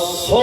100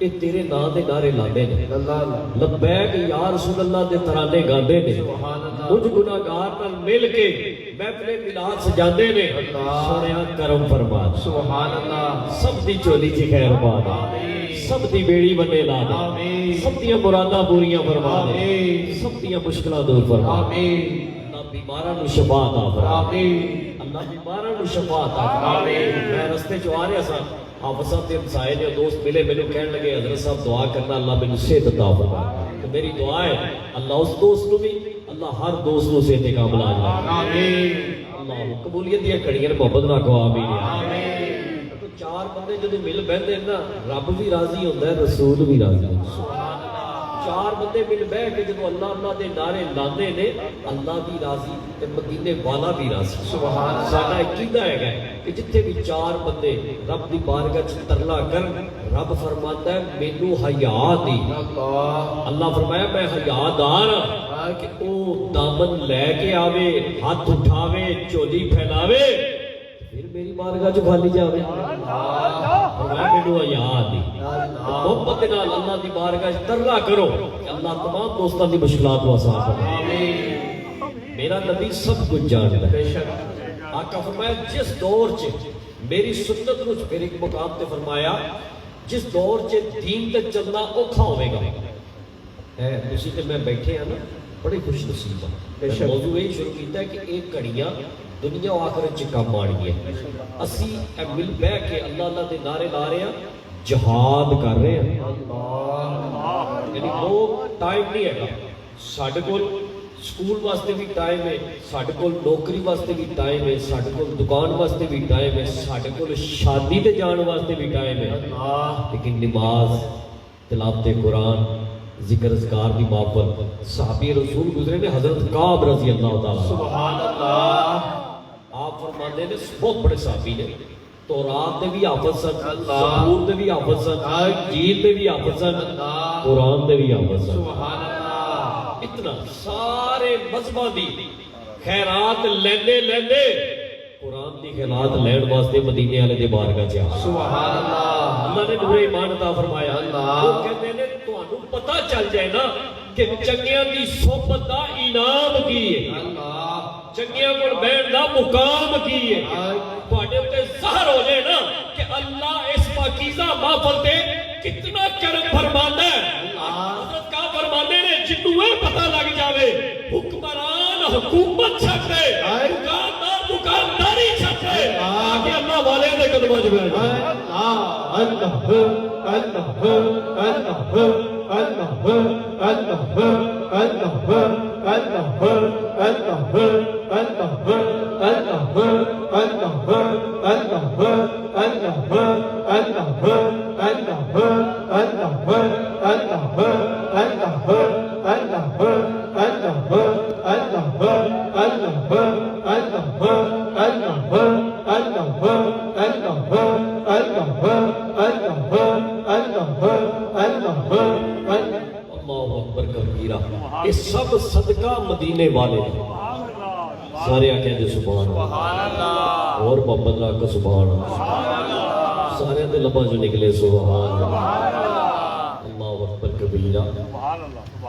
یہ تیرے نام دے نعرے لاندے نے، لبیک یا رسول اللہ دے ترانے گاندے نے، مجھ گناہگار نال مل کے محفل میلاد سجاندے نے، سونیا کرم فرما سبحان اللہ، سب دی چولی چ خیر پا دے، سب دی بیڑی بنے لا دے، سب دیاں مراداں پوریاں فرما دے، سب دیاں مشکلاں دور فرما دے، اللہ بیماراں نو شفا عطا فرما دے، اللہ بیماراں نو شفا عطا فرما دے۔ میں رستے چ آ رہا سا، حافظ صاحب کے ہمسائے جو دوست ملے، مینوں کہنے لگے حضرت صاحب دعا کرنا اللہ مینوں صحت عطا فرمائے، تو میری دعا ہے اللہ اس دوست کو بھی، اللہ ہر دوست کو صحت کاملہ عطا آمین، اللہ قبولیت دی گھڑیاں محبت نہ کھوا آمین۔ تو چار بندے جدوں مل بیٹھے نا، رب بھی راضی ہوندا ہے، رسول بھی راضی ہوندا ہے۔ چار بندے مل بیٹھ کے جدوں اللہ اللہ دے نعرے لاندے نے، اللہ بھی راضی تے مدینے والا بھی راضی۔ سبحان اللہ، ساڈا عقیدہ ہے کہ جتھے بھی چار بندے رب دی بارگاہ وچ ترلا کر، رب فرماتا ہے مینوں حیا دی، اللہ فرمایا میں حیا دار ہاں کہ او دامن لے کے آوے، ہاتھ اٹھاوے، چولی پھیلاوے، پھر میری بارگاہ چ خالی جاوے، فرمایا مینوں حیا دی۔ محبت نال اللہ دی بارگاہ وچ ترلا کرو کہ اللہ تمام دوستاں دی مشکلات کو آسان فرمائے۔ میرا نبی سب کچھ جانتا ہے، آقا فرمایا جس دور چ میری سنت نو پھر ایک مقام تے فرمایا جس دور چ دین تے چلنا اوکھا ہوے گا، تسی تے میں بیٹھے ہیں نا، بڑی خوش نصیب ہاں۔ موضوع یہ شروع کیتا ہے کہ ایک گھڑیاں دنیا و آخرت چ کام آنی ہے، اسی مل بہ کے اللہ اللہ دے نعرے لا رہے ہیں، جہاد کر رہے ہیں، یعنی وہ ٹائم نہیں ہے ساڈے کول، سکول واسطے بھی ٹائم ہے ساڈے کول، نوکری واسطے بھی ٹائم ہے ساڈے کول، دکان واسطے بھی ٹائم ہے ساڈے کول، شادی تے جان واسطے بھی ٹائم ہے، لیکن نماز، تلاوت قرآن، ذکر اذکار دی محفل، صحابی رسول گزرے نے حضرت کعب رضی اللہ تعالی سبحان اللہ، آپ فرماتے ہیں بہت بڑے صحابی نے، تورات دے بھی حافظ سن، زبور دے بھی حافظ سن، انجیل دے بھی حافظ سن، قرآن دے بھی حافظ سن، سبحان اللہ، اتنا سارے مذہباں دی خیرات لیندے لیندے قرآن دی خیرات لین واسطے مدینے والے دی بارگاہ چ آئے، سبحان اللہ، اللہ نے نور ایمان عطا فرمایا۔ وہ کہتے ہیں تانوں پتہ چل جائے نا کہ چنگیاں دی صحبت دا انعام کی ہے، چنگیاں کول بیٹھ دا مقام کی ہے، تواڈے تے ظاہر ہو جائے نا کہ اللہ اس پاکیزہ محفل تے کتنا کرم فرماندا ہے۔ حضرت کا فرماندے نے جنوں اے پتہ لگ جاوے حکمران حکومت چھڈ دے، دکاندار دکانداری چھڈ دے، کہ اللہ والے دے قدماں وچ بیٹھ جائے۔ اللہ اللہ اللہ اللہ اللہ یہ سب صدقہ مدینے والے سارے آکھیں جو سبحان اللہ، اور محمد اللہ کا سبحان اللہ، سارے دے لباں جو نکلے سبحان اللہ، اللہ اکبر کبیرہ۔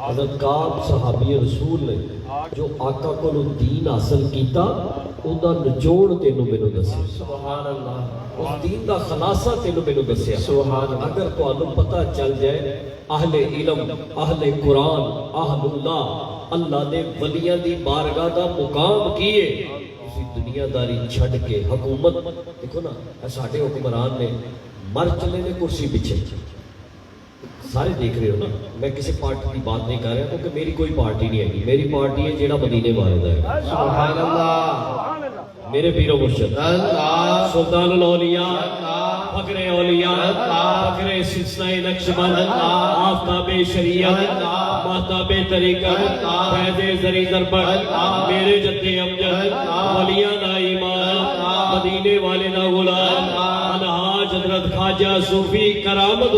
حضرت کعب صحابی رسول نے جو آقا کو دین حاصل کیتا اوندا نچوڑ تینوں مینوں دسیا، سبحان اللہ، اس دین دا خلاصہ تینوں مینوں دسیا، سبحان اللہ۔ اگر تانوں پتہ چل جائے اہل علم، اہل قرآن، اہل اللہ، اللہ دے ولیاں دی بارگاہ دا مقام کیے، اسی دنیا داری چھڑ کے حکومت، دیکھو نا ساڈے حکمران نے مر چلے نے کرسی پیچھے، سارے دیکھ رہے ہو نا، میں کسی پارٹی کی بات نہیں کر رہا کیونکہ میری کوئی پارٹی نہیں ہے، میری پارٹی ہے جیڑا مدینے والے دا ہے، سبحان اللہ، میرے پیر و مرشد سلطان الاولیاء، فخر اولیاء، فخر سلسلہ نقشبند، آفتاب شریعت، مہتاب طریقت، فیض زری زربت، میرے جد امجد، ولیاں دا ایمان، مدینے والے دا غلام، الحاج حضرت خواجہ صوفی کرامت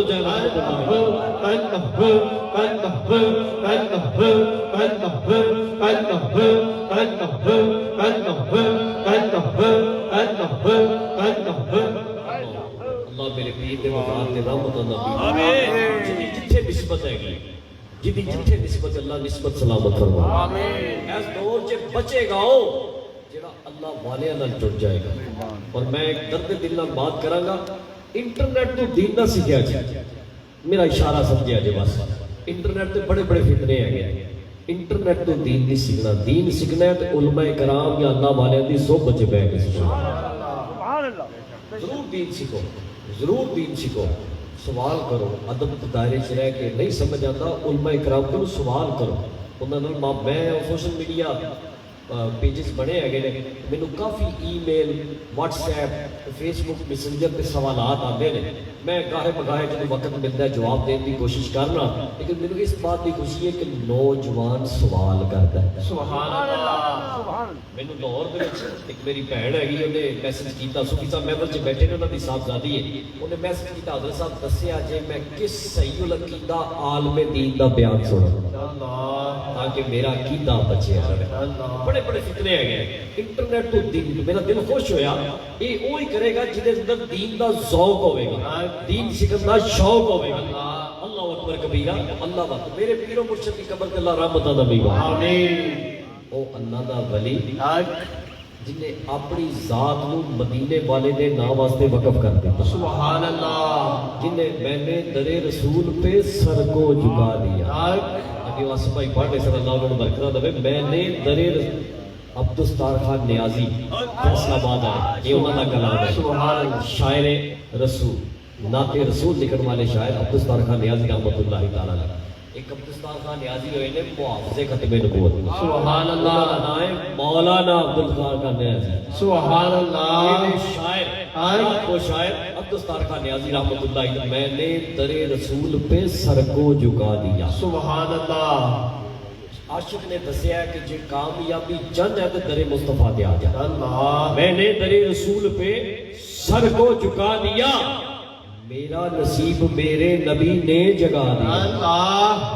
اللہ میرے پیر دے مزار تے رحمت نبی جدی جتھے نسبت ہے جدی جتھے نسبت اللہ نسبت سلامت فرما آمین اس دور چ بچے گا جڑا اللہ والے نال جڑ جائے گا اور میں ایک درد دل نال بات کراں گا انٹرنیٹ تو دین نہ سیکھیا جائے میرا اشارہ سمجھیا جے بس انٹرنیٹ تے بڑے بڑے فتنے ہیں انٹرنیٹ تو دین نہیں سیکھنا دین سیکھنا ہے تو علماء کرام یا اللہ والے دی صحبت وچ بیٹھ کے سیکھنا ضرور دین سیکھو ضرور دین سیکھو سوال کرو ادب دائرے چ رہ کے نہیں سمجھ آتا علماء کرام کو سوال کرو انہاں نال میں سوشل میڈیا پیجز بنے ہیں مینوں کافی ای میل واٹس ایپ فیس بک میسنجر پہ سوالات آتے ہیں میں گاہے بگاہے جب وقت ملتا ہے جواب دینے کی کوشش کرنا لیکن مینوں اس بات کی خوشی ہے کہ نوجوان سوال کرتا ہے سبحان اللہ مینوں لاہور دے وچ ایک میری بہن ہے انہیں میسج کیتا صوفی صاحب محفل چ بیٹھے نے انہاں دی صاحبزادی ہے انہیں میسج کیتا حضرت صاحب دسیا جے میں کس صحیح العقیدہ عالم دین دا بیان سنا تاکہ میرا عقیدہ بچے بڑے بڑے فتنے ہیں انٹرنیٹ تو دین میرا دل خوش ہویا یہ وہی کرے گا جس اندر دین دا ذوق ہوے گا دین سیکھن دا شوق ہوے گا اللہ اکبر کبیرہ اللہ اکبر میرے پیر و مرشد کی قبر تے اللہ رحمت عطا فرمائے آمین او اللہ دا ولی جن نے اپنی ذات کو مدینے والے دے نام واسطے وقف کر دیا سبحان اللہ جن نے میں نے در رسول پہ سر کو جھکا دیا اگے واسطہ بھائی پڑھے صلی اللہ علیہ برکت دے میں نے در عبدالستار خان نیازی فیصل آباد ہے یہ انہوں کا کلام ہے سبحان اللہ شاعر رسول نعت رسول لکھن والے شاعر عبدالستار خان نیازی رحمۃ اللہ تعالی علیہ ایک عبدالستار خان نیازی ہوئے نے محافظ ختم نبوت سبحان اللہ نام مولانا عبدالستار خان نیازی سبحان اللہ یہ شاعر وہ شاعر عبدالستار خان نیازی رحمۃ اللہ تعالی میں نے در رسول پہ سر کو جھکا دیا سبحان اللہ عاشق نے دسیا کہ جو کامیابی چند ہے تو در مصطفیٰ دے آ جا اللہ میں نے در رسول پہ سر کو جھکا دیا میرا نصیب میرے نبی نے جگا دیا اللہ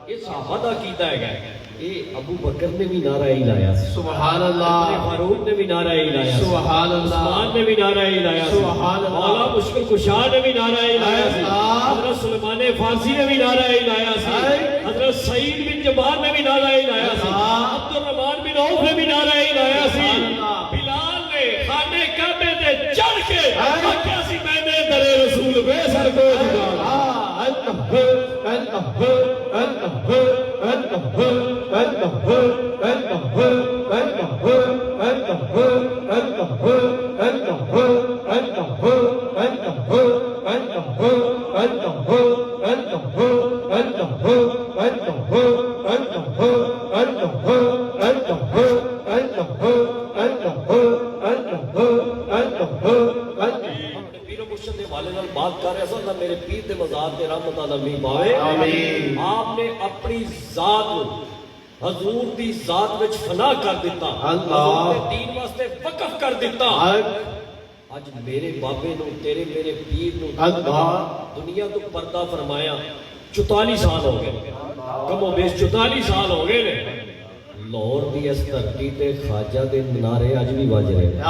یہ صحابہ دا کیتا ہے گئے یہ ابو بکر نے بھی نعرہ لایا سبحان اللہ فاروق نے بھی نعرہ لایا سبحان اللہ عثمان نے بھی نعرہ لایا سبحان اللہ مولا مشکل کشا نے بھی نعرہ لایا حضرت سلیمان فارسی نے بھی نعرہ لایا حضرت سعید بن جبار نے بھی نعرہ لایا عبد الرحمن بن عوف نے بھی نعرہ لایا بلال نے خانے کعبے تے چڑھ کے آکھیا سی میں نے در رسول پہ سر کو جھکا میرے پیر دے مزار تے رحمت اللہ پاوے آمین آپ نے اپنی ذات حضور دی ذات وچ فنا کر دیتا حضور دے دین واسطے وقف کر دیتا اج میرے بابے نو تیرے میرے پیر نو دنیا تو پردہ فرمایا 44 سال ہو گئے کم و بیش 44 سال ہو گئے لاہور دی اس دھرتی تے خواجہ دے منارے اج بھی بج رہے ہیں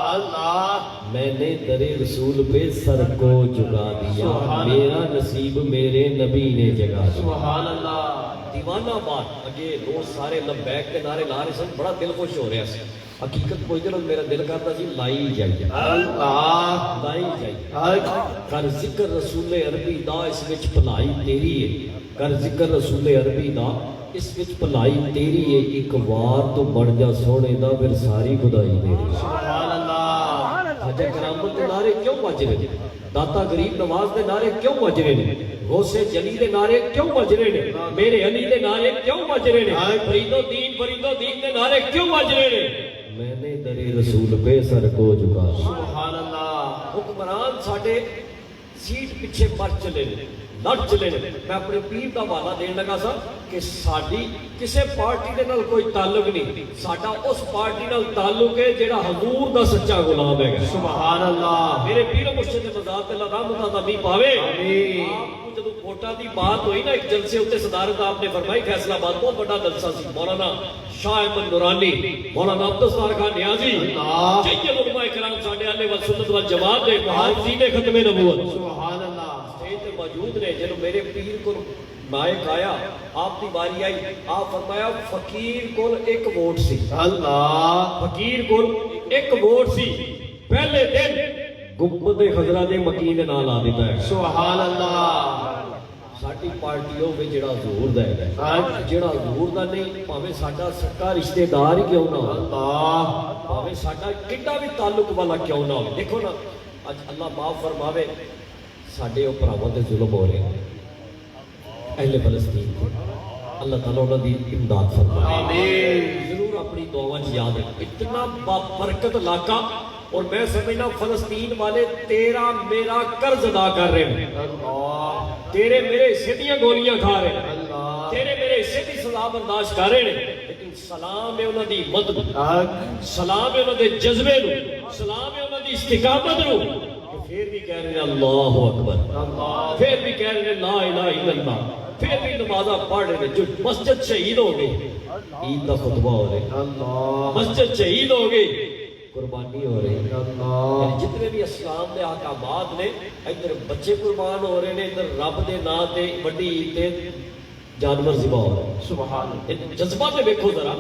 اللہ میں نے در رسول پہ سر کو جھکا دیا میرا نصیب میرے نبی نے جگا دیا سبحان اللہ دیوانہ بات اگے روز سارے لبیک کے نعرے لا رہے سن بڑا دل خوش ہو رہا سی حقیقت کوئی دن میرا دل کرتا سی لائی جائیے اللہ لائی جائیے کر ذکر رسول عربی دا اس وچ بھلائی تیری ہے کر ذکر رسول عربی دا اس وچ بھلائی تیری ہے ایک وار تو بن جا سونے دا پھر ساری خدائی میری سبحان اللہ خواجہ کرامت دے نعرے کیوں بج رہے ہیں داتا غریب نواز دے نعرے کیوں بج رہے ہیں غوث جلی دے نعرے کیوں بج رہے ہیں میرے علی دے نعرے کیوں بج رہے ہیں فرید الدین دے نعرے کیوں بج رہے ہیں میں نے در رسول پہ سر کو جھکا سبحان اللہ حکمران ساڈے سیٹ پیچھے پر چلے لڑ چلے میں اپنے پیر کا حوالہ دین لگا سا کہ ساڈی کسے پارٹی دے نال کوئی تعلق نہیں ساڈا اس پارٹی نال تعلق ہے جڑا حضور دا سچا غلام ہے سبحان اللہ میرے پیر و مرشد مزار تے اللہ رحمت عطا فرمائے آمین آپ کو جب کوٹا دی بات ہوئی نا ایک جلسے تے صدارت آپ نے فرمائی فیصل آباد بہت بڑا جلسہ سی مولانا شاہ احمد نورانی مولانا عبدالستار خان نیازی سید علماء کرام امام ساڈے اہل سنت وال جماعت دے محافظین ختم نبوت سبحان اللہ سٹیج تے موجود نے جدوں میرے پیر کو نائک آیا آپ کی باری آئی آپ فرمایا فقیر کول ایک ووٹ سی اللہ فقیر کول ایک ووٹ سی پہلے دن گنبد خضرا دے مکین دے نال آ دیتا ہے سبحان اللہ ساڈی پارٹی ہوے جڑا حضور دا ہے جڑا حضور دا نہیں پاویں ساڈا سکا رشتہ دار ہی کیوں نہ ہو اللہ پاویں ساڈا کڈا بھی تعلق والا کیوں نہ ہو دیکھو نا اج اللہ معاف فرماوے ساڈے او بھراواں تے ظلم ہو رہے ہیں اہل فلسطین اللہ تعالیٰ انہوں دی امداد فرمائے آمین ضرور اپنی دعاواں یاد ہے اتنا بابرکت علاقہ اور میں سمجھنا فلسطین والے تیرا میرا قرض ادا کر رہے ہیں اللہ تیرے میرے حصے دیاں گولیاں کھا رہے ہیں اللہ تیرے میرے حصے دی سزا برداشت کر رہے ہیں لیکن سلام ہے انہوں دی ہمت سلام ہے انہوں دے جذبے نو سلام ہے انہوں دی استقامت نو کہ پھر بھی کہہ رہے ہیں اللہ اکبر پھر بھی کہہ رہے ہیں لا الہ الا اللہ پھر بھی نمازاں پڑھ رہے ہیں جو مسجد شہید ہو گئی عید کا خطبہ ہو رہے اللہ مسجد شہید ہو گئی قربانی ہو رہی ہے اللہ یعنی جتنے بھی اسلام دے احکامات نے ادھر بچے قربان ہو رہے ہیں ادھر رب دے نام تے بڑی عید تے جانور ذبح ہو رہے ہیں سبحان اللہ جذبات تے دیکھو ذرا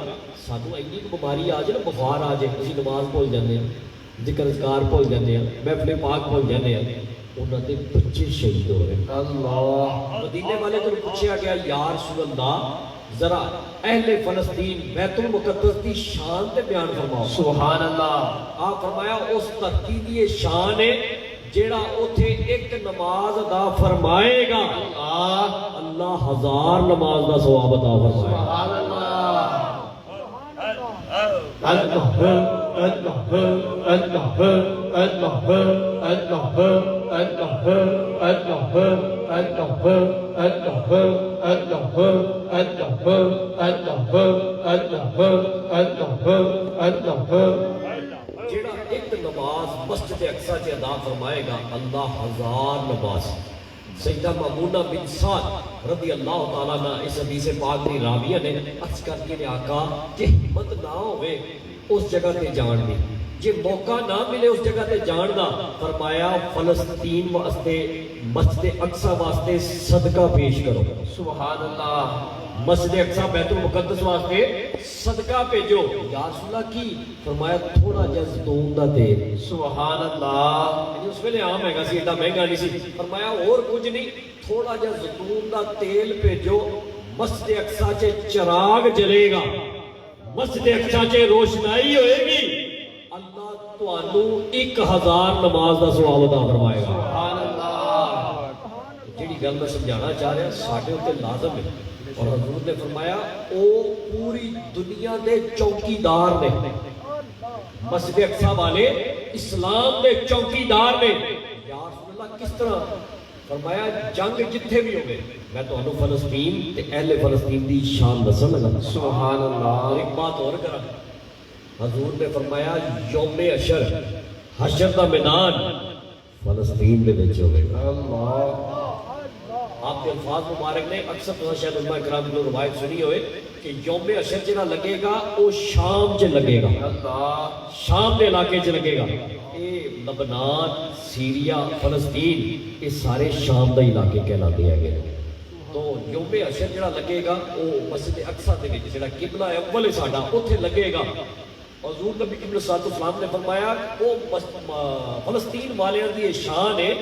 سانو اینی بیماری آ جائے نا بخار آ جائے اسی نماز بھول جاندے ہیں ذکر اذکار بھول جاندے ہیں محفل پاک بھول جاندے ہیں انہاں دے بچے شہید ہو رہے ہیں اللہ مدینے والے کو پوچھا گیا یا رسول اللہ ذرا اہل فلسطین بیت المقدس کی شان تے بیان فرماؤ سبحان اللہ آپ فرمایا اس دھرتی دی یہ شان ہے جیڑا اوتھے ایک نماز ادا فرمائے گا اللہ ہزار نماز دا ثواب عطا فرمائے گا سبحان اللہ اللہ اللہ اللہ اللہ اللہ جیڑا ایک نماز مسجد اقصی چ ادا فرمائے گا اللہ ہزار نماز سیدہ مامونہ بن سعد رضی اللہ تعالیٰ عنہ اس حدیث پاک دی راویہ نے عرض کر دیا آقا کہ ہمت نہ ہوئے اس جگہ تے جان دی جے موقع نہ ملے اس جگہ تے جان دا فرمایا فلسطین واسطے مسجد اقصی واسطے صدقہ پیش کرو سبحان اللہ مسجد اقصی بیت المقدس واسطے صدقہ بھیجو یا رسول اللہ کی فرمایا تھوڑا جہا زیتون دا تیل سبحان اللہ یعنی اس ویلے عام ہے سی ایڈا مہنگا نہیں سی فرمایا اور کچھ نہیں تھوڑا جہا زیتون دا تیل بھیجو مسجد اقصی چ چراغ جلے گا مسجد اقصی چ روشنائی ہوئے گی اللہ تانوں 1000 نماز دا ثواب عطا فرمائے گا سبحان اللہ جیڑی گل میں سمجھانا چاہ رہا ساڈے اوتے لازم ہے اور حضور نے فرمایا او پوری دنیا دے چوکیدار نے مسجد اقصی والے اسلام دے چوکیدار نے یا رسول اللہ کس طرح فرمایا جنگ جتھے بھی ہوگی میں تو فلسطین تے اہل فلسطین دی شان دسن لگا سبحان اللہ اور ایک بات اور کرا حضور نے فرمایا یوم حشر حشر دا میدان فلسطین دے وچ ہوگا اللہ آپ کے الفاظ مبارک نے اکثر تو شاید علماء کرام نے روایت سنی ہوئے کہ یوم حشر جہاں لگے گا وہ شام چ لگے گا اللہ شام کے علاقے چ لگے گا یہ لبنان سیریا فلسطین یہ سارے شام دا علاقے کہلاتے ہیں گے تو یوم حشر جہاں لگے گا وہ مسجد اقصی دے وچ جہاں قبلہ اول ہے ساڈا اوتھے لگے گا حضور نبی کریم صلی اللہ علیہ وسلم نے فرمایا وہ فلسطین والیاں دی شان ہے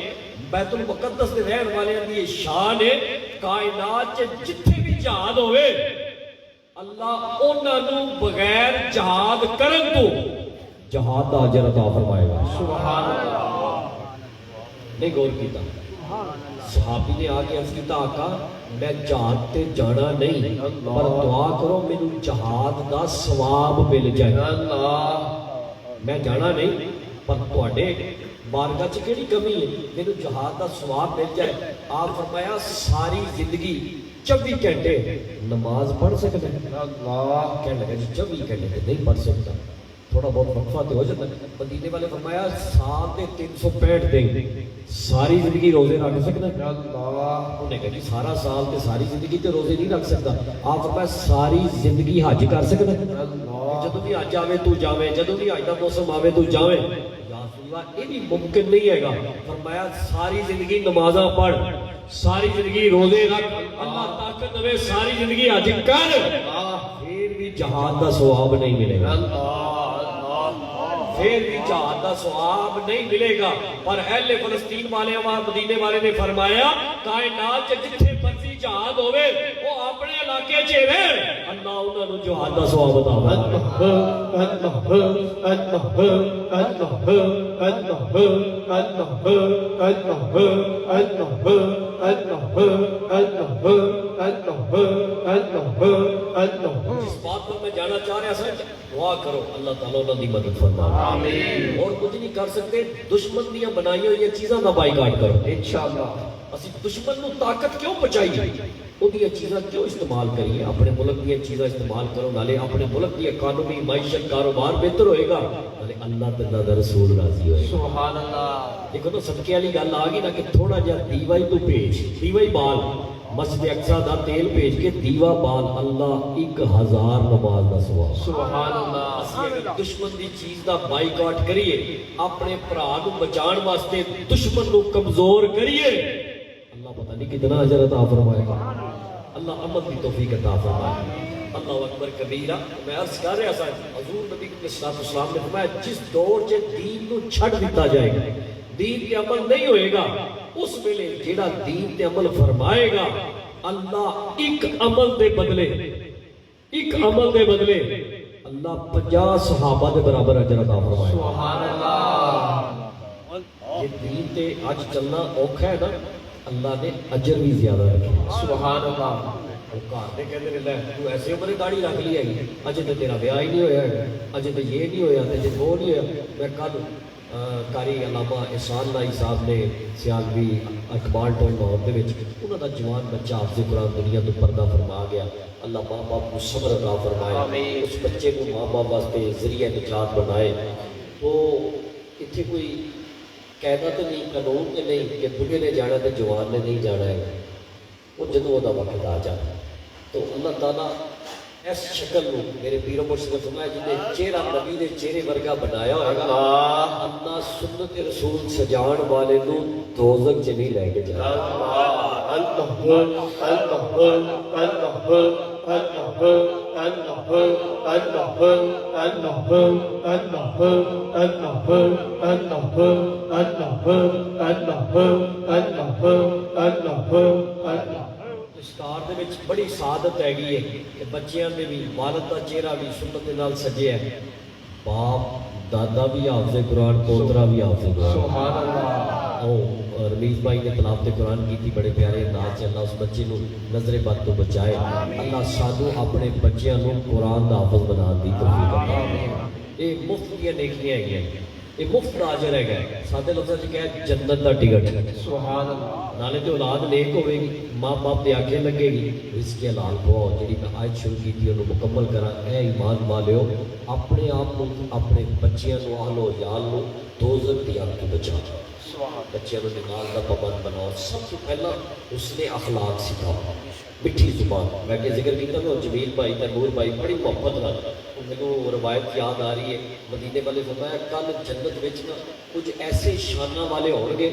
بیت المقدس دے رہن والیاں دی شان ہے کائنات چ جتھے بھی جہاد ہوئے اللہ انہاں نوں بغیر جہاد کرن تو جہاد دا اجر عطا فرمائے گا سبحان اللہ نہیں غور کیتا صحابی نے آ کے عرض کیتا آقا میں جہاد تے جانا نہیں پر دعا کرو مینوں جہاد دا ثواب مل جائے اللہ میں جانا نہیں پر تواڈے بارگاہ چ کیڑی کمی ہے مینوں جہاد دا ثواب مل جائے آپ فرمایا ساری زندگی 24 گھنٹے نماز پڑھ سکتے ہیں اللہ کہنے لگا جی 24 گھنٹے نہیں پڑھ سکتا تھوڑا بہت وقفہ تو ہو جاتا ہے مدینے والے فرمایا سال کے 365 دن ساری زندگی روزے رکھ سکتا ہے اللہ انہوں نے کہا جی سارا سال تے ساری زندگی تے روزے نہیں رکھ سکتا آپ فرمایا ساری زندگی حج کر سکتا ہے اللہ جدوں بھی حج آوے تو جاویں جدوں بھی حج دا موسم آوے تو جاویں یا اللہ یہ بھی ممکن نہیں ہے گا. فرمایا ساری زندگی نمازاں پڑھ, ساری زندگی روزے رکھ, اللہ طاقت دے ساری زندگی حج کر, پھر بھی جہاد دا ثواب نہیں ملے گا. پھر بھی جہاد دا ثواب نہیں ملے گا. پر اہل فلسطین والے اور مدینے والے نے فرمایا کائنات جتھے مرضی جہاد ہوے وہ اپنے علاقے چ رہے, اللہ انہاں نوں جہاد دا ثواب عطا جس بات پر میں جانا چاہ رہا سا, دعا کرو اللہ تعالیٰ انہاں دی مدد فرمائے. اور کچھ نہیں کر سکتے, دشمن دیاں بنائی ہوئی چیزاں دا بائیکاٹ کرو انشاءاللہ. اسی دشمن نو طاقت کیوں پہنچائیے, وہ دیا چیزاں کیوں استعمال کریے, اپنے ملک دیا چیزاں استعمال کرو, نالے اپنے ملک دی اکانومی معیشت کاروبار بہتر ہوئے گا, نالے اللہ تعالیٰ دا رسول راضی ہوئے گا. سبحان اللہ. دیکھو تو صدقے والی گل آ گئی نا کہ تھوڑا جہا دیوا ہی تو بھیج, دیوا ہی بال, مسجد اقصی دا تیل بھیج کے دیوا بال, اللہ 1000 نماز دا ثواب. سبحان اللہ. اسی دشمن دی چیز دا بائیکاٹ کریے, اپنے بھرا نو بچان واسطے دشمن نو کمزور کریے, اللہ پتہ نہیں کتنا اجر عطا فرمائے گا. اللہ عمل کی توفیق عطا فرمائے. اللہ اکبر کبیرہ. میں عرض کر رہا تھا حضور نبی صلی اللہ علیہ وسلم نے فرمایا جس دور سے دین کو چھڑ دیتا جائے گا, دین کے عمل نہیں ہوئے گا, اس ویلے جیڑا دین تے عمل فرمائے گا اللہ ایک عمل دے بدلے, ایک عمل دے بدلے اللہ 50 صحابہ دے برابر اجر عطا فرمائے. سبحان اللہ. یہ دین تے آج چلنا اوکھا ہے نا, اللہ نے اجر بھی زیادہ رکھے. سبحان اللہ. گھر دے کہتے ہیں لے تو ایسے عمر داڑھی رکھ لی ہے, اجے تو تیرا بیاہ ہی نہیں ہویا ہے, اجے تو یہ نہیں ہویا, تے وہ نہیں ہویا. میں کل قاری علامہ احسان لائی صاحب نے سیالوی اخبار ٹون لاہور دے وچ انہاں دا جوان بچہ حافظ قرآن دنیا تو پردہ فرما گیا. اللہ ماں باپ کو صبر عطا فرمائے, اس بچے کو ماں باپ واسطے ذریعہ نجات بنائے. تو اتنے کوئی قاعدہ تو نہیں, قانون تو نہیں کہ بڑھے نے جانا تو جوان نے نہیں جانا ہے. وہ جدوں وہ وقت آ جاتا تو اللہ تعالیٰ اس شکل نو میرے پیرو مرشد نے فرمایا جنہیں چہرہ نبی نے چہرے ورگا بنایا ہوئے گا, اللہ سنت رسول سجان والے نو دوزخ چ نہیں لے کے جائے. اسٹار دے وچ بڑی سعادت ہے گی ہے کہ بچیاں دے بھی والد دا چہرہ بھی سنت نال سجیا ہے, باپ دادا بھی حافظ قرآن, پوترا بھی حافظ قرآن. سبحان اللہ. رمیز بھائی نے تلاوت قرآن کی تھی بڑے پیارے انداز سے. اللہ اس بچے نو نظر بد تو بچائے, اللہ سانو اپنے بچیاں نو قرآن دا حافظ بنا دی توفیق عطا. یہ مفت دیاں نیکیاں ہیں, یہ مفت دا اجر ہے. سادے لفظاں وچ کہے جنت دا ٹکٹ. سبحان اللہ. نالے تے اولاد نیک ہوے گی, ماں باپ دے آگے لگے گی, رزق حلال کھواؤ. جڑی میں آیت شروع کی تھی انہوں مکمل کرا. اے ایمان والےو اپنے آپ کو اپنے بچیاں نو اہل و عیال نو دوزخ دی آگ تو بچاؤ. بچیاں نو نماز دا پابند بناؤ. سب سے پہلا حسن اخلاق سکھاؤ, میٹھی زبان. میں کہ ذکر کیتا نا جمیل بھائی تیمور بھائی بڑی محبت نال, میرے روایت یاد آ رہی ہے. مدینے والے فرمایا کل جنت وچ نا کچھ ایسے شانہ والے ہون گے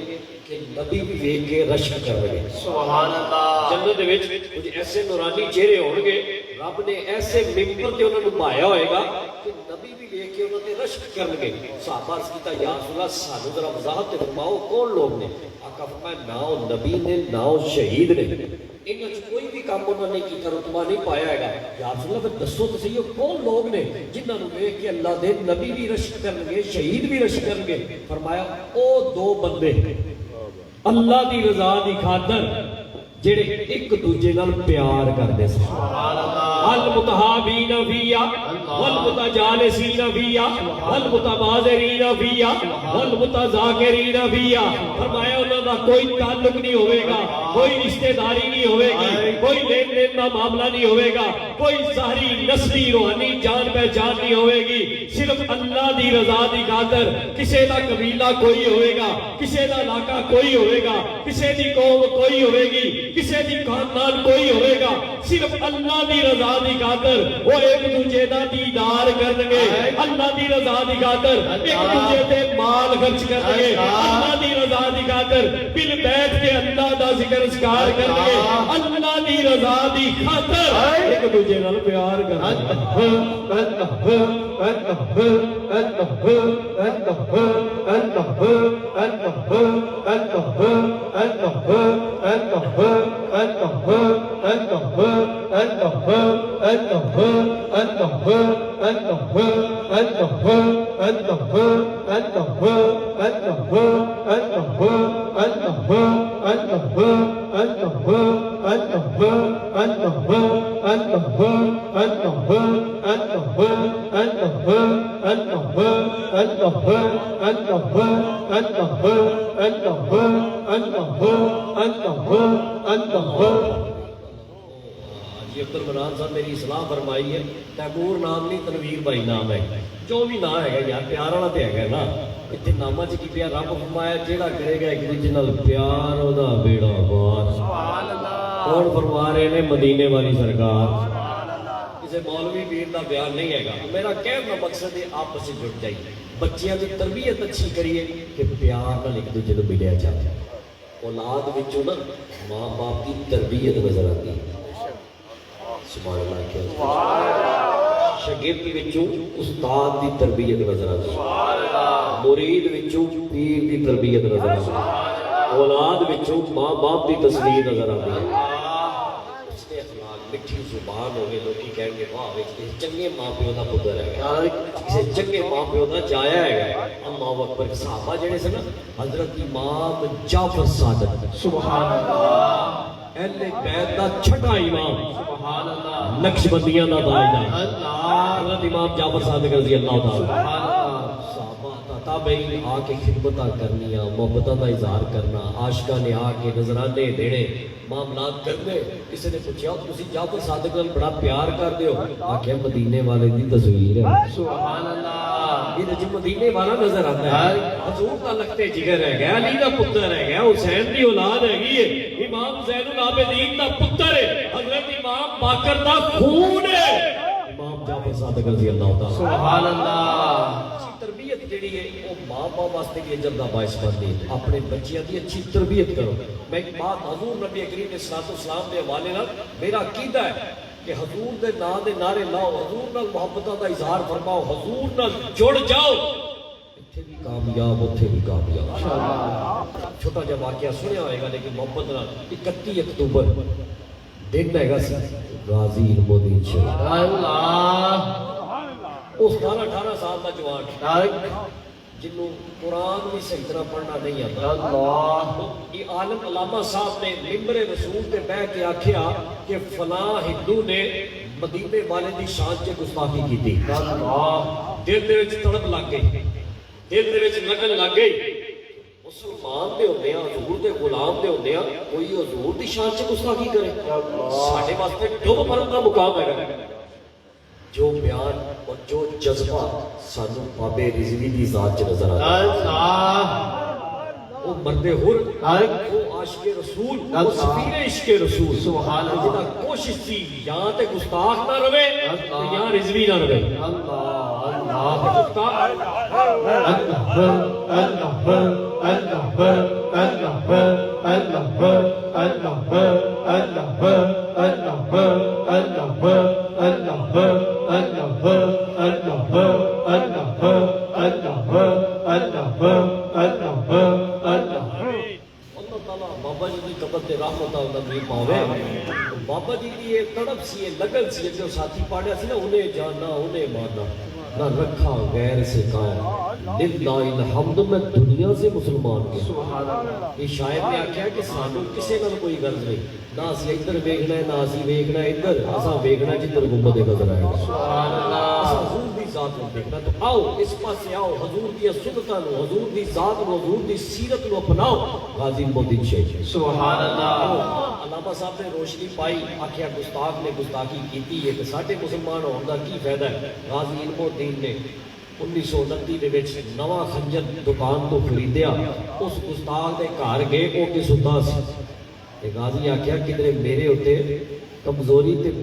کہ نبی بھی ویکھ کے رشک کر رہے. سبحان اللہ. جنت وچ کچھ ایسے نورانی چہرے ہون گے, رب نے ایسے ممبر تے انہاں نوں پایا ہوئے گا کہ نبی بھی ویکھ کے انہاں تے رشک کرن گے. صحابہ عرض کیتا یا رسول اللہ سانوں ذرا وضاحت تے فرماؤ کون لوگ نے؟ آقا فرمایا نہ او نبی نے نہ او شہید نے, انہاں چ کوئی بھی کام انہوں نے کیتا رتبہ نہیں پایا ہے گا. یا رسول اللہ پھر دسو تو صحیح وہ کون لوگ نے جنہاں نوں ویکھ کے اللہ دے نبی بھی رشک کرن گے, شہید بھی رشک کرن گے. فرمایا او دو بندے اللہ دی رضا دی خاطر جڑے ایک دوجے نال پیار کردے سن. سبحان اللہ. المتحابین فیا والمتجالسین فیا والمتبادرین فیا والمتذاکرین فیا. فرمایا انہاں دا کوئی تعلق نہیں ہوئے گا, کوئی رشتہ داری نہیں ہوئے گی, کوئی لین دین کا معاملہ نہیں ہوئے گا, کوئی ظاہری نسلی روحانی جان پہچان نہیں ہوئے گی. صرف اللہ دی رضا دی خاطر کسے دا قبیلہ کوئی ہوئے گا, کسے دا علاقہ کوئی ہوئے گا, کسے دی قوم کوئی ہوئے گی, کسے دی خاندان کوئی ہوئے گا. صرف اللہ دی رضا دی خاطر وہ ایک دوجے دا دیدار کرنگے، اللہ دی رضا دی خاطر ایک دوجے تے مال خرچ کرنگے، اللہ دی رضا دی خاطر بل بیٹھ کے اللہ دا ذکر اذکار کرنگے، اللہ دی رضا دی خاطر ایک دوجے نال پیار کرنگے۔ جی عبد المنان صاحب میری اصلاح فرمائی ہے، تیمور نام نہیں تنویر بھائی نام ہے، جو بھی نام ہے یار پیار والا تے ہے نا، اتنے نامہ چ کی پیا رب فرمایا جیڑا کرے گا ایک دوجے نال پیار دا بیڑا پار۔ سبحان اللہ۔ کون فرما رہے نے؟ مدینے والی سرکار۔ کسی مولوی پیر دا بیان نہیں ہے گا۔ میرا کہنے کا مقصد ہے آپس سے جڑ جائیے، بچیاں کی تربیت اچھی کریے کہ پیار نال ایک دوجے نوں ملیا جائے۔ اولاد وچوں نا ماں باپ کی تربیت نظر آتی ہے، سبحان اللہ کیا شاگرد وچوں استاد دی تربیت نظر آتی ہے، مرید وچوں پیر دی تربیت نظر آتی ہے، اولاد وچوں ماں باپ دی تصویر نظر آتی ہے۔ حسن اخلاق، مٹھی زبان ہوگی، لوگ کہیں گے واہ کسی چنگے ماں پیو دا پتر ہے، کسی چنگے ماں پیو دا جایا ہے۔ اللہ اکبر۔ صحابہ جڑے سے نا حضرت امام جعفر صادق سبحان اللہ، اہل بیت دا چھٹا امام سبحان اللہ، نقشبندیاں دا تاجدار حضرت امام جعفر صادق رضی اللہ تعالی صحابہ تابعین آ کے خدمتاں کرنیاں، محبتاں دا اظہار کرنا، عاشقاں نے آ کے نظرانے دینے، معاملات کرنے۔ کسی نے پوچھا تسی جعفر صادق نال بڑا پیار کردے ہو؟ آکھیا مدینے والے دی تصویر ہے، سبحان اللہ، یہ جو مدینے والا نظر آتا ہے، حضور کا لگتے جگر ہے گیا، علی دا پتر ہے گیا، حسین دی اولاد ہے گی، امام زین العابدین دا پتر ہے، حضرت امام باقر دا خون ہے، امام جعفر صادق رضی اللہ تعالی سبحان اللہ۔ تربیت جڑی ہے وہ ماں باپ واسطے بھی اجر دا باعث بنتی ہے، اپنے بچیاں دی اچھی تربیت کرو۔ میں ایک بات حضور نبی کریم علیہ السلام دے حوالے نال میرا عقیدہ ہے کہ حضور دے نام دے نعرے لاؤ، حضور نال محبتاں دا اظہار فرماؤ، حضور نال جڑ جاؤ، اتھے بھی کامیاب اتھے بھی کامیاب۔ چھوٹا جا واقعہ سنیا ہوئے گا لیکن محبت نال 31 اکتوبر دن ہے گا سی غازی علمالدین شریف اللہ، اس 18 سال کا جوان جنہوں قرآن بھی صحیح طرح پڑھنا نہیں آتا، یہ عالم علامہ صاحب نے ممبر رسول تے بیٹھ کے آکھیا کہ فلاں ہندو نے مدینے والے دی شان چ گستاخی کی تھی، دل دے وچ تڑپ لگ گئی، دل دے وچ لگن لگ گئی۔ مسلمان دے ہوندے ہیں، حضور دے غلام دے ہوندے ہیں، کوئی حضور دی شان چ گستاخی کرے؟ ساڈے واسطے ڈوب مرن دا مقام ہے۔ جو بیان اور جو جذبہ سانو بابے رضوی دی ذات چ نظر آتا ہے، وہ مرد حر، وہ عاشق رسول، وہ سفیر عشق رسول، سبحان اللہ، جنہاں کوشش تھی یا تے گستاخ نہ رہے یا رضوی نہ رہے۔ بابا جی کی قبر تے رحمت اللہ پاوے، بابا جی کی یہ تڑپ سی، یہ لگن سی، جو ساتھی پاڑیا سی نا، انہیں جانا انہیں ماننا، نہ رکھا غیر سے قائم، للہ الحمد میں دنیا سے مسلمان کے۔ یہ شاعر نے آکھیا کہ سانو کسے نال کوئی غرض نہیں، نہ اسی ادھر ویکھنا ہے نہ اسی ویکھنا ہے ادھر، اساں ویکھنا جدھر گنبد نظر آئے گا، سبحان اللہ، حضور دی ذات نو دیکھنا۔ تو آؤ اس پاسے آؤ، حضور دی سنتاں نو، حضور دی ذات نو، حضور دی سیرت نو اپناؤ۔ غازی علمالدین شریف سبحان اللہ۔ علامہ صاحب نے روشنی پائی، آکھیا گستاخ نے گستاخی کیتی ہے کہ ساڈے مسلمان ہون دا کی فائدہ ہے۔ غازی علمالدین نے 1929 دے وچ نواں خنجر دکان تو خریدیا، اس گستاخ دے گھر گئے، او کے ستا سی، تے غازی آکھیا کدھر میرے اوتے کمزوری تے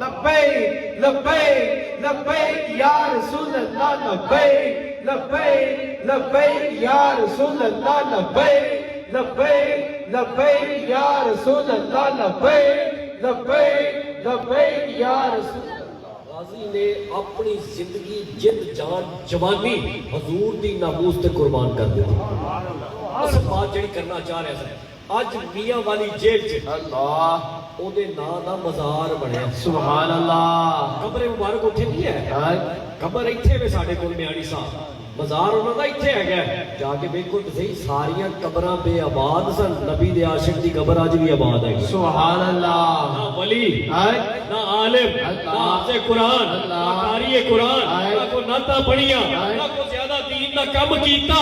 لبيك لبيك لبيك يا رسول الله لبيك لبيك لبيك يا رسول الله لبيك لبيك لبيك يا رسول الله لبيك لبيك لبيك يا رسول غازی نے اپنی زندگی جد جان جوانی حضور دی ناموس تے قربان کر دی اصل بات جڑی کرنا چاہ رہا ہے اج میاں والی جیل چ اللہ او دے نام دا مزار بنیا سبحان اللہ قبر مبارک اتنے نہیں ہے قبر ایتھے وے ساڈے کول میاڑی صاحب مزار انہاں دا ایتھے ہے جا کے دیکھو تے صحیح ساریاں قبراں بے آباد سن نبی دے عاشق دی قبر اج بھی آباد ہے سبحان اللہ نہ ولی نہ عالم نہ حافظ قرآن نہ قاری قرآن نہ کو نعتاں پڑھیاں نہ کو زیادہ دین دا کم کیتا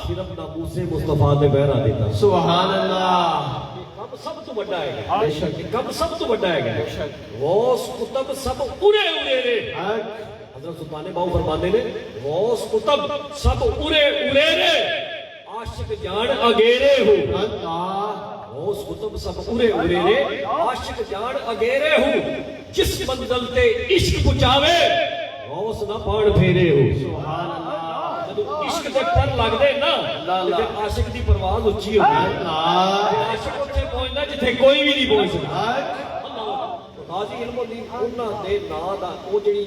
صرف ناموس مصطفیٰ دے بہرا دیتا سبحان اللہ کم سب تو بڑا ہے بے شک کم سب تو بڑا ہے بے شک غوث قطب سب اڑے اڑے رے حضرت سلطان باؤ فرماندے نے غوث قطب سب اڑے اڑے رے عاشق جان اگیرے ہو اللہ غوث قطب سب اڑے اڑے رے عاشق جان اگیرے ہو جس منزل تے عشق پہنچاوے غوث نہ پان پھیرے ہو سبحان اللہ جدو عشق دے پر لگ دے نا تے عاشق دی پرواز اونچی ہوندی ہے عاشق اوتھے پہنچدا جتھے کوئی بھی نہیں پہنچ سکدا غازی علم الدین انہاں دے نام دا او جڑی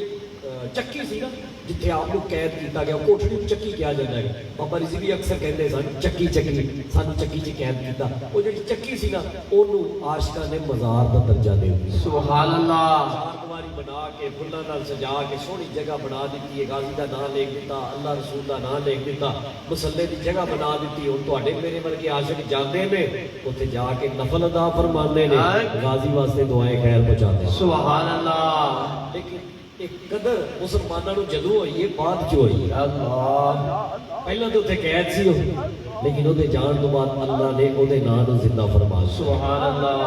چکی سی نا جتھے آپ کو قید کیتا گیا کوٹھڑی چکی کیا جاتا ہے بابا رضی بھی اکثر کہتے سن چکی چکی سن چکی چ قید کیتا وہ جڑی چکی سی نا اونوں عاشقاں نے مزار دا درجہ دے دتا سبحان اللہ چاردیواری بنا کے پھلاں نال سجا کے سونی جگہ بنا دتی ہے غازی دا نام لکھ دیتا اللہ رسول دا نام لکھ دیتا مصلی دی جگہ بنا دتی ہن تواڈے میرے ورگے عاشق جاندے نے اوتھے جا کے نفل ادا فرماندے نے غازی واسطے دعائیں خیر پہنچاندے ہیں سبحان اللہ لیکن ایک قدر مسلمانوں نو جدوں ہوئی ہے بات کیوں ہوئی ہے اللہ پہلا تو تے قید سی لیکن او دے جان تو بعد اللہ نے او دے نام نو زندہ فرما دیا سبحان اللہ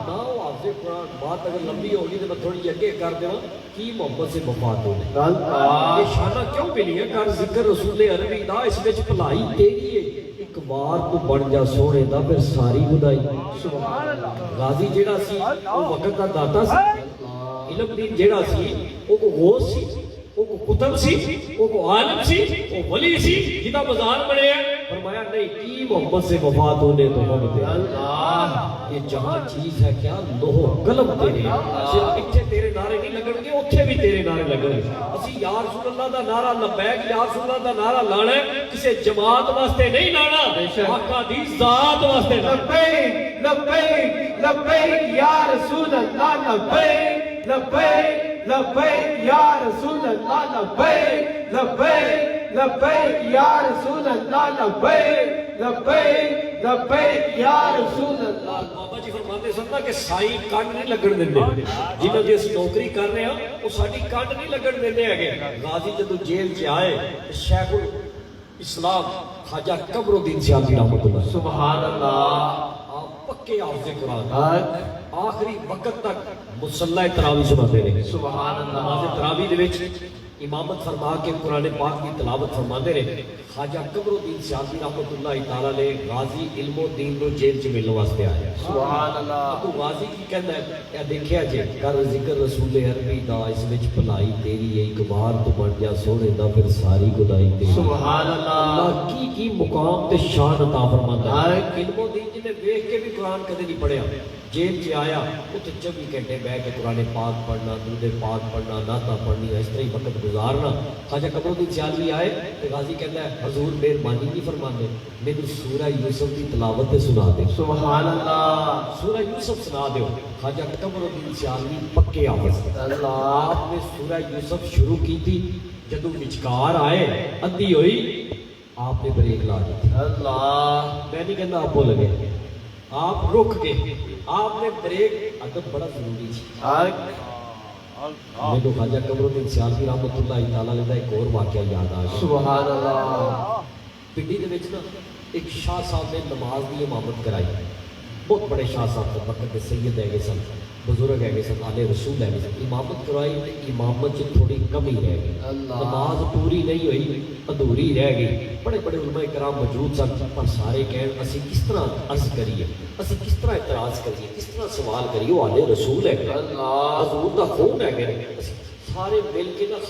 نا او حافظ قرآن بات اگر لمبی ہوگی تو میں تھوڑی جی اگے کر دیواں کی محبت سے وفات ہو اللہ یہ شانہ کیوں ملی ہے کر ذکر رسول عربی دا اس وچ بھلائی تیری ہے ایک بار تو بن جا سونے دا پھر ساری خدائی سبحان اللہ غازی جیڑا سی او وقت دا داتا سی علم دین جیڑا سی او کو غوث سی او کو قطب سی او کو عالم سی او ولی سی جدا مزار بنے ہیں فرمایا نہیں کی محبت سے وفات ہونے تو محبت اللہ یہ جہاں چیز ہے کیا لوہ قلم تیرے صرف اتھے تیرے نعرے نہیں لگن گے اتھے بھی تیرے نعرے لگن گے اسی یا رسول اللہ دا نعرہ لبیک یا رسول اللہ دا نعرہ لانا ہے کسے جماعت واسطے نہیں لانا آقا دی ذات واسطے لبیک لبیک لبیک یا رسول اللہ لبیک لبیک لبیک یا رسول اللہ لبیک لبیک لبیک یا رسول اللہ لبیک لبیک لبیک یا رسول اللہ بابا جی فرماتے سن کہ سائی کنڈ نہیں لگن دیندے جنہاں دی اسی نوکری کر رہے ہیں وہ ساڈی کنڈ نہیں لگن دیندے ہگے غازی جدوں جیل چ آئے شیخ الاسلام خواجہ قمر الدین سیالوی رحمۃ اللہ سبحان اللہ آپ پکے حافظ قرآن آخری وقت تک مصلی تراوی سناتے رہے سبحان اللہ نماز تراوی دے وچ امامت فرما کے قرآن پاک کی تلاوت فرماندے رہے خواجہ قمر الدین سیالوی رحمۃ اللہ تعالی نے غازی علم الدین نو جیل چ ملن واسطے آیا سبحان اللہ تو غازی کی کہندا ہے اے دیکھیا جے کر ذکر رسول عربی دا اس وچ بھلائی تیری ہے ایک بار تو بن جا سونے دا پھر ساری خدائی تیری سبحان اللہ اللہ کی مقام تے شان عطا فرماندا ہے علم الدین جی نے دیکھ کے بھی قرآن کدے نہیں پڑھیا جیل چ آیا اتنے 24 گھنٹے بیٹھ کے قرآن پاک پڑھنا درود پاک پڑھنا نعتاں پڑھنی اس طرح وقت گزارنا خواجہ قمر الدین سیالوی آئے تو غازی کہتا ہے حضور مہربانی نہیں فرماندے میری سورہ یوسف کی تلاوت سنا دے سبحان اللہ سورہ یوسف سنا دیو خواجہ قمر الدین سیالوی پکے حافظ اللہ آپ نے سورہ یوسف شروع کی تھی جدوں وچکار آئے ادھی ہوئی آپ نے بریک لا دی تھی اللہ میں نہیں کہنا آپ بول گئے آپ رک گئے آپ نے بریک ادب بڑا ضروری تھی میں تو خواجہ قمر الدین سیالوی رحمۃ اللہ تعالی علیہ کا ایک اور واقعہ یاد آ گیا سبحان اللہ ਪਿੰਡੀ ਦੇ ਵਿੱਚ ਨਾ ਇੱਕ ਸ਼ਾਹ ਸਾਹਿਬ ਨੇ ਨਮਾਜ਼ ਦੀ ਇਮਾਮਤ ਕਰਾਈ। ਬਹੁਤ ਬੜੇ ਸ਼ਾਹ ਸਾਹਿਬ ਸਨ, ਵਕਤ ਦੇ ਸੈਯਦ ਹੈਗੇ ਸਨ, ਬਜ਼ੁਰਗ ਹੈਗੇ ਸਨ, ਆਲੇ ਰਸੂਲ ਹੈਗੇ ਸਨ। ਇਮਾਮਤ ਕਰਵਾਈ ਤੇ ਇਮਾਮਤ 'ਚ ਥੋੜੀ ਕਮੀ ਰਹਿ ਗਈ, ਨਮਾਜ਼ ਪੂਰੀ ਨਹੀਂ ਹੋਈ, ਅਧੂਰੀ ਰਹਿ ਗਈ। ਬੜੇ ਬੜੇ ਉਲਮਾ ਇਕਰਾਮ ਮੌਜੂਦ ਸਨ, ਪਰ ਸਾਰੇ ਕਹਿਣ ਅਸੀਂ ਕਿਸ ਤਰ੍ਹਾਂ ਅਰਜ਼ ਕਰੀਏ, ਅਸੀਂ ਕਿਸ ਤਰ੍ਹਾਂ ਇਤਰਾਜ਼ ਕਰੀਏ, ਕਿਸ ਤਰ੍ਹਾਂ ਸਵਾਲ ਕਰੀਏ। ਉਹ ਆਲੇ ਰਸੂਲ ਹੈਗੇ, ਹਜ਼ੂਰ ਦਾ ਖੂਨ ਹੈਗੇ। ਅਸੀਂ ਸਾਰੇ ਮਿਲ ਕੇ ਨਾ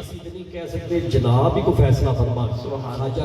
ਅਸੀਂ ਤੇ ਨਹੀਂ ਕਹਿ ਸਕਦੇ ਜਨਾਬ ਹੀ ਕੋ ਫੈਸਲਾ ਫਰਮਾਨ। ਖਾਜਾ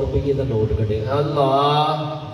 ਰੁਪਏ ਦਾ ਨੋਟ ਕੱਢਿਆ, ਅੱਲਾਹ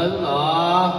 ਅੱਲਾਹ